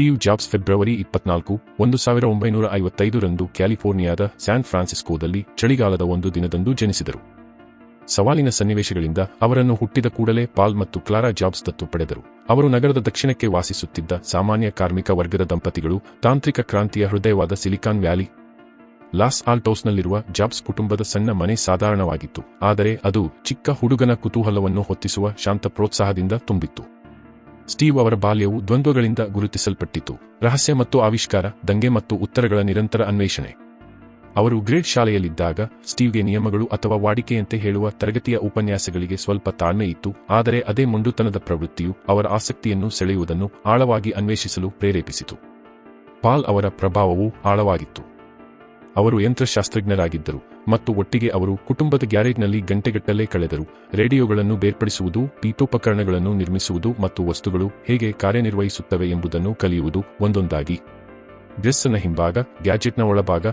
Steve jobs February 24, 1955 ರಂದು ಕ್ಯಾಲಿಫೋರ್ನಿಯಾದ San ಫ್ರಾನ್ಸಿಸ್ಕೋದಲ್ಲಿ ಚಳಿಗಾಲದ ಒಂದು ದಿನದಂದು ಜನಿಸಿದರು. ಸವಾಲಿನ ಸನ್ನಿವೇಶಗಳಿಂದ ಅವರನ್ನು ಹುಟ್ಟಿದ ಕೂಡಲೇ ಪಾಲ್ ಮತ್ತು ಕ್ಲಾರಾ ಜಾಬ್ಸ್ ದತ್ತು ಪಡೆದರು. ಅವರು ನಗರದ ದಕ್ಷಿಣಕ್ಕೆ ವಾಸಿಸುತ್ತಿದ್ದ ಸಾಮಾನ್ಯ ಕಾರ್ಮಿಕ ವರ್ಗದ ದಂಪತಿಗಳು. ತಾಂತ್ರಿಕ ಕ್ರಾಂತಿಯ ಹೃದಯವಾದ ಸಿಲಿಕಾನ್ ವ್ಯಾಲಿ ಲಾಸ್ ಆಲ್ಟೋಸ್ನಲ್ಲಿರುವ ಜಾಬ್ಸ್ ಕುಟುಂಬದ ಸಣ್ಣ ಮನೆ ಸಾಧಾರಣವಾಗಿತ್ತು, ಆದರೆ ಅದು ಚಿಕ್ಕ ಹುಡುಗನ ಕುತೂಹಲವನ್ನು ಹೊತ್ತಿಸುವ ಶಾಂತ ಪ್ರೋತ್ಸಾಹದಿಂದ ತುಂಬಿತ್ತು. ಸ್ಟೀವ್ ಅವರ ಬಾಲ್ಯವು ದ್ವಂದ್ವಗಳಿಂದ ಗುರುತಿಸಲ್ಪಟ್ಟಿತು: ರಹಸ್ಯ ಮತ್ತು ಆವಿಷ್ಕಾರ, ದಂಗೆ ಮತ್ತು ಉತ್ತರಗಳ ನಿರಂತರ ಅನ್ವೇಷಣೆ. ಅವರು ಗ್ರೇಡ್ ಶಾಲೆಯಲ್ಲಿದ್ದಾಗ ಸ್ಟೀವ್ಗೆ ನಿಯಮಗಳು ಅಥವಾ ವಾಡಿಕೆಯಂತೆ ಹೇಳುವ ತರಗತಿಯ ಉಪನ್ಯಾಸಗಳಿಗೆ ಸ್ವಲ್ಪ ತಾಳ್ಮೆ ಇತ್ತು, ಆದರೆ ಅದೇ ಮೊಂಡುತನದ ಪ್ರವೃತ್ತಿಯು ಅವರ ಆಸಕ್ತಿಯನ್ನು ಸೆಳೆಯುವುದನ್ನು ಆಳವಾಗಿ ಅನ್ವೇಷಿಸಲು ಪ್ರೇರೇಪಿಸಿತು. ಪಾಲ್ ಅವರ ಪ್ರಭಾವವು ಆಳವಾಗಿತ್ತು. ಅವರು ಯಂತ್ರಶಾಸ್ತ್ರಜ್ಞರಾಗಿದ್ದರು ಮತ್ತು ಒಟ್ಟಿಗೆ ಅವರು ಕುಟುಂಬದ ಗ್ಯಾರೇಜ್ನಲ್ಲಿ ಗಂಟೆಗಟ್ಟಲೆ ಕಳೆದರು. ರೇಡಿಯೋಗಳನ್ನು ಬೇರ್ಪಡಿಸುವುದು, ಪೀಠೋಪಕರಣಗಳನ್ನು ನಿರ್ಮಿಸುವುದು ಮತ್ತು ವಸ್ತುಗಳು ಹೇಗೆ ಕಾರ್ಯನಿರ್ವಹಿಸುತ್ತವೆ ಎಂಬುದನ್ನು ಕಲಿಯುವುದು ಒಂದೊಂದಾಗಿ. ಡ್ರೆಸ್ನ ಹಿಂಭಾಗ, ಗ್ಯಾಜೆಟ್ನ ಒಳಭಾಗ,